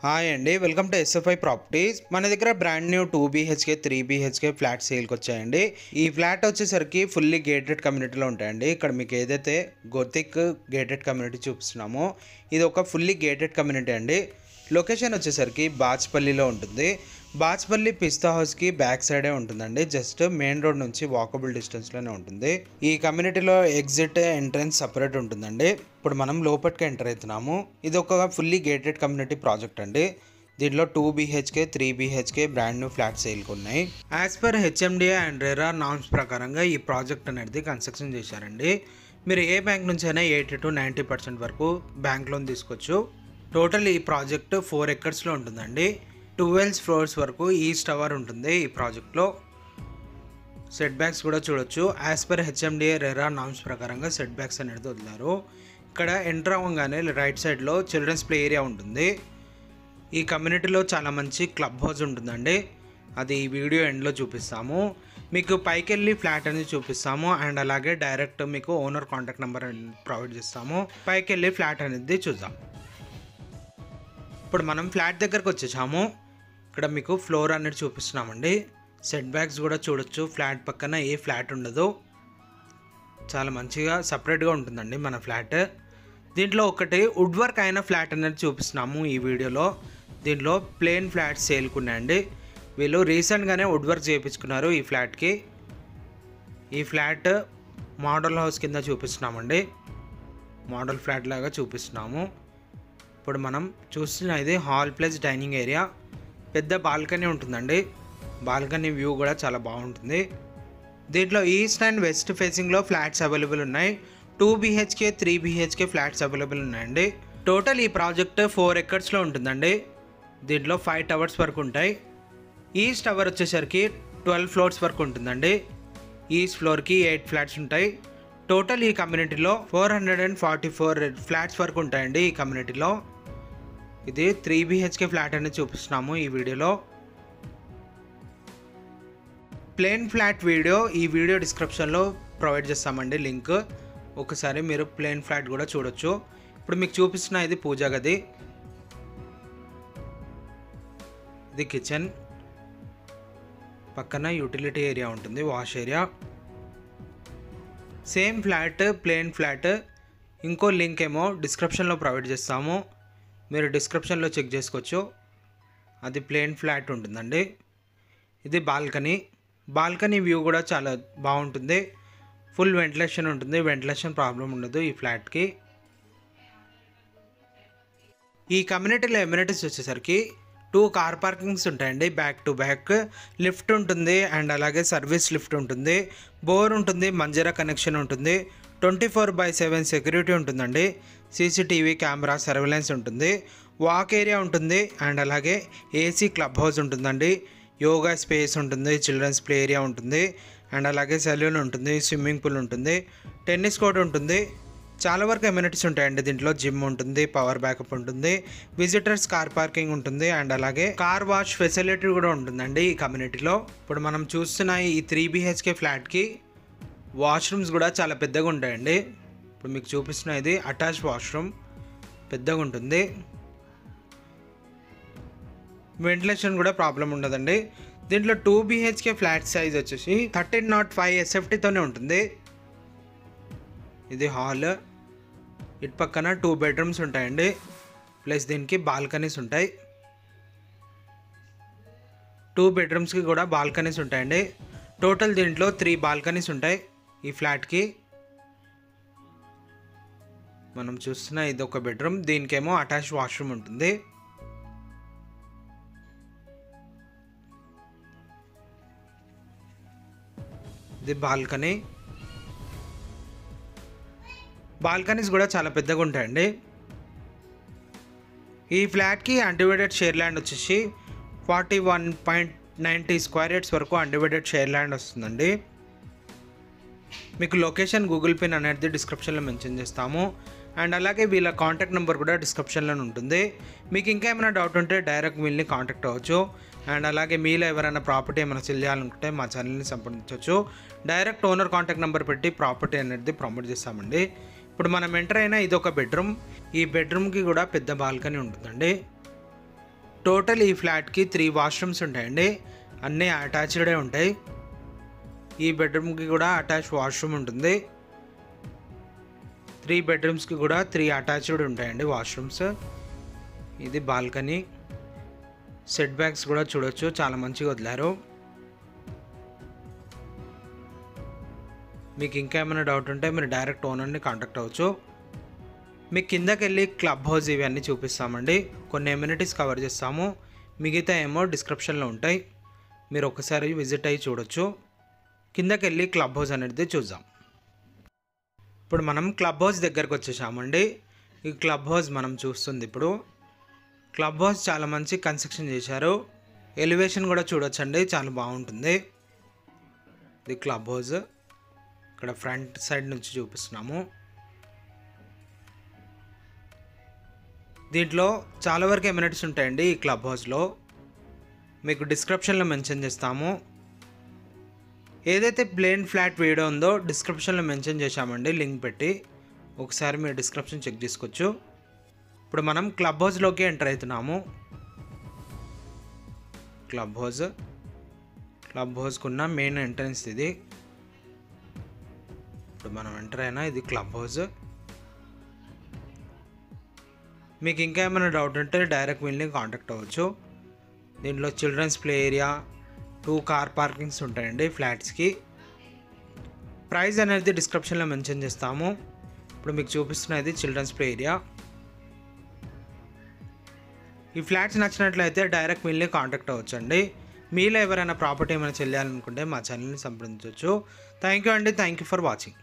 Hi అండి, welcome to SFI properties. మన దగ్గర brand new 2 BHK 3 BHK flat సేల్కి వచ్చాయండి. ఈ ఫ్లాట్ వచ్చేసరికి ఫుల్లీ గేటెడ్ కమ్యూనిటీలో ఉంటాయండి. ఇక్కడ మీకు ఏదైతే గొతిక్ గేటెడ్ కమ్యూనిటీ చూపిస్తున్నామో ఇది ఒక ఫుల్లీ గేటెడ్ కమ్యూనిటీ అండి. లొకేషన్ వచ్చేసరికి బాచ్పల్లిలో ఉంటుంది. బాచ్పల్లి పిస్తా హౌస్కి బ్యాక్ సైడే ఉంటుందండి. జస్ట్ మెయిన్ రోడ్ నుంచి వాకబుల్ డిస్టెన్స్లోనే ఉంటుంది. ఈ కమ్యూనిటీలో ఎగ్జిట్ ఎంట్రన్స్ సపరేట్ ఉంటుందండి. ఇప్పుడు మనం లోపలికి ఎంటర్ అవుతున్నాము. ఇది ఒక ఫుల్లీ గేటెడ్ కమ్యూనిటీ ప్రాజెక్ట్ అండి. దీంట్లో 2 BHK 3 BHK brand new flat సేల్కి ఉన్నాయి. As per HMDA and RERA norms ప్రకారంగా ఈ ప్రాజెక్ట్ అనేది కన్స్ట్రక్షన్ చేశారండి. మీరు ఏ బ్యాంక్ నుంచి అయినా 80 to 90% వరకు బ్యాంక్ లోన్ తీసుకోవచ్చు. టోటల్ ఈ ప్రాజెక్ట్ 4 ఎకర్స్లో ఉంటుందండి. 12 ఫ్లోర్స్ వరకు ఈస్ట్ టవర్ ఉంటుంది. ఈ ప్రాజెక్ట్లో సెట్ బ్యాక్స్ కూడా చూడొచ్చు. As per HMDA RERA norms ప్రకారంగా సెట్ బ్యాక్స్ అనేది వదిలారు. ఇక్కడ ఎంటర్ అవ్వగానే రైట్ సైడ్లో చిల్డ్రన్స్ ప్లే ఏరియా ఉంటుంది. ఈ కమ్యూనిటీలో చాలా మంచి క్లబ్ హౌస్ ఉంటుందండి. అది ఈ వీడియో ఎండ్లో చూపిస్తాము. మీకు పైకి వెళ్ళి ఫ్లాట్ అనేది చూపిస్తాము అండ్ అలాగే డైరెక్ట్ మీకు ఓనర్ కాంటాక్ట్ నెంబర్ ప్రొవైడ్ చేస్తాము. పైకి వెళ్ళి ఫ్లాట్ అనేది చూద్దాం. ఇప్పుడు మనం ఫ్లాట్ దగ్గరకు వచ్చేసాము. ఇక్కడ మీకు ఫ్లోర్ అనేది చూపిస్తున్నామండి. సెట్ బ్యాక్స్ కూడా చూడొచ్చు. ఫ్లాట్ పక్కన ఏ ఫ్లాట్ ఉండదు. చాలా మంచిగా సపరేట్గా ఉంటుందండి మన ఫ్లాట్. దీంట్లో ఒకటి వుడ్ వర్క్ అయిన ఫ్లాట్ అనేది చూపిస్తున్నాము ఈ వీడియోలో. దీంట్లో ప్లెయిన్ ఫ్లాట్స్ సేల్కున్నాయండి. వీళ్ళు రీసెంట్గానే వుడ్ వర్క్ చేయించుకున్నారు ఈ ఫ్లాట్కి. ఈ ఫ్లాట్ మోడల్ హౌస్ కింద చూపిస్తున్నామండి. మోడల్ ఫ్లాట్ లాగా చూపిస్తున్నాము. ఇప్పుడు మనం చూస్తున్న ఇది హాల్ ప్లస్ డైనింగ్ ఏరియా. పెద్ద బాల్కనీ ఉంటుందండి. బాల్కనీ వ్యూ కూడా చాలా బాగుంటుంది. దీంట్లో ఈస్ట్ అండ్ వెస్ట్ ఫేసింగ్లో ఫ్లాట్స్ అవైలబుల్ ఉన్నాయి. 2 BHK 3 BHK ఫ్లాట్స్ అవైలబుల్ ఉన్నాయండి. టోటల్ ఈ ప్రాజెక్ట్ 4 ఎకర్స్లో ఉంటుందండి. దీంట్లో 5 టవర్స్ వరకు ఉంటాయి. ఈస్ట్ టవర్ వచ్చేసరికి 12 ఫ్లోర్స్ వరకు ఉంటుందండి. ఈస్ట్ ఫ్లోర్కి 8 ఫ్లాట్స్ ఉంటాయి. టోటల్ ఈ కమ్యూనిటీలో 444 ఫ్లాట్స్ వరకు ఉంటాయండి. ఈ కమ్యూనిటీలో ఇది 3 BHK ఫ్లాట్ అనేది చూపిస్తున్నాము ఈ వీడియోలో. ప్లేన్ ఫ్లాట్ వీడియో ఈ వీడియో డిస్క్రిప్షన్లో ప్రొవైడ్ చేస్తామండి లింక్. ఒకసారి మీరు ప్లేన్ ఫ్లాట్ కూడా చూడొచ్చు. ఇప్పుడు మీకు చూపిస్తున్న ఇది పూజా గది. ఇది కిచెన్. పక్కన యూటిలిటీ ఏరియా ఉంటుంది, wash area. Same flat plane flat ఇంకో లింక్ ఏమో డిస్క్రిప్షన్లో ప్రొవైడ్ చేస్తాము. మీరు డిస్క్రిప్షన్లో చెక్ చేసుకోవచ్చు. అది ప్లేన్ ఫ్లాట్ ఉంటుందండి. ఇది బాల్కనీ. బాల్కనీ వ్యూ కూడా చాలా బాగుంటుంది. ఫుల్ వెంటిలేషన్ ఉంటుంది. వెంటిలేషన్ ప్రాబ్లం ఉండదు ఈ ఫ్లాట్కి. ఈ కమ్యూనిటీలో ఎమ్యూనిటీస్ వచ్చేసరికి 2 కార్ పార్కింగ్స్ ఉంటాయండి. బ్యాక్ టు బ్యాక్ లిఫ్ట్ ఉంటుంది అండ్ అలాగే సర్వీస్ లిఫ్ట్ ఉంటుంది. బోర్ ఉంటుంది. మంజరా కనెక్షన్ ఉంటుంది. 24/7 సెక్యూరిటీ ఉంటుందండి. CCTV కెమెరా సర్వేలెన్స్ ఉంటుంది. వాక్ ఏరియా ఉంటుంది అండ్ అలాగే AC క్లబ్ హౌస్ ఉంటుందండి. యోగా స్పేస్ ఉంటుంది. చిల్డ్రన్స్ ప్లే ఏరియా ఉంటుంది అండ్ అలాగే సెలూన్ ఉంటుంది. స్విమ్మింగ్ పూల్ ఉంటుంది. టెన్నిస్ కోర్ట్ ఉంటుంది. చాలా వరకు ఎమ్యూనిటీస్ ఉంటాయండి. దీంట్లో జిమ్ ఉంటుంది. పవర్ బ్యాకప్ ఉంటుంది. విజిటర్స్ కార్ పార్కింగ్ ఉంటుంది అండ్ అలాగే కార్ వాష్ ఫెసిలిటీ కూడా ఉంటుందండి ఈ కమ్యూనిటీలో. ఇప్పుడు మనం చూస్తున్న ఈ 3 BHK ఫ్లాట్కి వాష్రూమ్స్ కూడా చాలా పెద్దగా ఉంటాయండి. ఇప్పుడు మీకు చూపిస్తున్న ఇది అటాచ్ వాష్రూమ్. పెద్దగా ఉంటుంది. వెంటిలేషన్ కూడా ప్రాబ్లం ఉండదండి. దీంట్లో 2 BHK ఫ్లాట్ సైజ్ వచ్చేసి 1305 SFTతోనే ఉంటుంది. ఇది హాల్. ఇటు పక్కన 2 బెడ్రూమ్స్ ఉంటాయండి. ప్లస్ దీనికి బాల్కనీస్ ఉంటాయి. 2 బెడ్రూమ్స్కి కూడా బాల్కనీస్ ఉంటాయండి. టోటల్ దీంట్లో 3 బాల్కనీస్ ఉంటాయి ఈ ఫ్లాట్కి. మనం చూస్తున్న ఇది ఒక బెడ్రూమ్. దీనికేమో అటాచ్ వాష్రూమ్ ఉంటుంది. ఇది బాల్కనీ. బాల్కనీస్ కూడా చాలా పెద్దగా ఉంటాయండి. ఈ ఫ్లాట్కి అన్డివైడెడ్ షేర్ ల్యాండ్ వచ్చేసి 41.90 స్క్వేర్ యార్డ్స్ వరకు అన్డివైడెడ్ షేర్ ల్యాండ్ వస్తుందండి. మీకు లొకేషన్ గూగుల్ పిన్ అనేది డిస్క్రిప్షన్లో మెన్షన్ చేస్తాము అండ్ అలాగే వీళ్ళ కాంటాక్ట్ నెంబర్ కూడా డిస్క్రిప్షన్లో ఉంటుంది. మీకు ఇంకా ఏమైనా డౌట్ ఉంటే డైరెక్ట్ వీళ్ళని కాంటాక్ట్ అవ్వచ్చు అండ్ అలాగే మీలో ఎవరైనా ప్రాపర్టీ ఏమైనా సెల్ చేయాలనుకుంటే మా ఛానల్ని సంప్రదించవచ్చు. డైరెక్ట్ ఓనర్ కాంటాక్ట్ నెంబర్ పెట్టి ప్రాపర్టీ అనేది ప్రమోట్ చేస్తామండి. ఇప్పుడు మనం ఎంటర్ అయినా ఇది ఒక బెడ్రూమ్. ఈ బెడ్రూమ్కి కూడా పెద్ద బాల్కనీ ఉంటుందండి. టోటల్ ఈ ఫ్లాట్కి 3 వాష్రూమ్స్ ఉంటాయండి, అన్నీ అటాచ్డే ఉంటాయి. ఈ బెడ్రూమ్కి కూడా అటాచ్ వాష్రూమ్ ఉంటుంది. 3 బెడ్రూమ్స్కి కూడా 3 అటాచ్డ్ ఉంటాయండి వాష్రూమ్స్. ఇది బాల్కనీ. సెట్ బ్యాక్స్ కూడా చూడొచ్చు, చాలా మంచిగా వదిలారు. మీకు ఇంకా ఏమైనా డౌట్ ఉంటే మీరు డైరెక్ట్ ఓనర్ని కాంటాక్ట్ అవ్వచ్చు. మీకు కిందకి వెళ్ళి క్లబ్ హౌస్ ఇవన్నీ చూపిస్తామండి, కొన్ని ఎమ్యూనిటీస్ కవర్ చేస్తాము, మిగతా ఏమో డిస్క్రిప్షన్లో ఉంటాయి, మీరు ఒకసారి విజిట్ అయ్యి చూడొచ్చు. కిందకి వెళ్ళి క్లబ్ హౌస్ అనేది చూద్దాం. ఇప్పుడు మనం క్లబ్ హౌస్ దగ్గరకు వచ్చేసామండి. ఈ క్లబ్ హౌస్ మనం చూస్తుంది ఇప్పుడు. క్లబ్ హౌస్ చాలా మంచి కన్స్ట్రక్షన్ చేశారు, ఎలివేషన్ కూడా చూడొచ్చండి, చాలా బాగుంటుంది. ఇది క్లబ్ హౌస్, ఇక్కడ ఫ్రంట్ సైడ్ నుంచి చూపిస్తున్నాము. దీంట్లో చాలా వరకు ఎమ్యూనిటీస్ ఉంటాయండి ఈ క్లబ్ హౌస్లో, మీకు డిస్క్రిప్షన్లో మెన్షన్ చేస్తాము. ఏదైతే ప్లేన్ ఫ్లాట్ వీడియో ఉందో డిస్క్రిప్షన్లో మెన్షన్ చేశామండి లింక్ పెట్టి, ఒకసారి మీరు డిస్క్రిప్షన్ చెక్ చేసుకోవచ్చు. ఇప్పుడు మనం క్లబ్ హౌస్లోకి ఎంటర్ అవుతున్నాము. క్లబ్ హౌస్కున్న మెయిన్ ఎంట్రన్స్ ఇది. ఇప్పుడు మనం ఎంటర్ అయినా ఇది క్లబ్ హౌస్. మీకు ఇంకా ఏమైనా డౌట్ ఉంటే డైరెక్ట్ వీళ్ళని కాంటాక్ట్ అవ్వచ్చు. దీంట్లో children's play area, 2 car parkings ఉంటాయండి ఫ్లాట్స్కి. ప్రైస్ అనేది డిస్క్రిప్షన్లో మెన్షన్ చేస్తాము. ఇప్పుడు మీకు చూపిస్తున్నది చిల్డ్రన్స్ ప్లే ఏరియా. ఈ ఫ్లాట్స్ నచ్చినట్లయితే డైరెక్ట్ వీళ్ళని కాంటాక్ట్ అవ్వచ్చు అండి. మీలో ఎవరైనా ప్రాపర్టీ ఏమైనా చెల్లాలనుకుంటే మా ఛానల్ని సంప్రదించవచ్చు. థ్యాంక్ యూ అండి, థ్యాంక్ యూ ఫర్ వాచింగ్.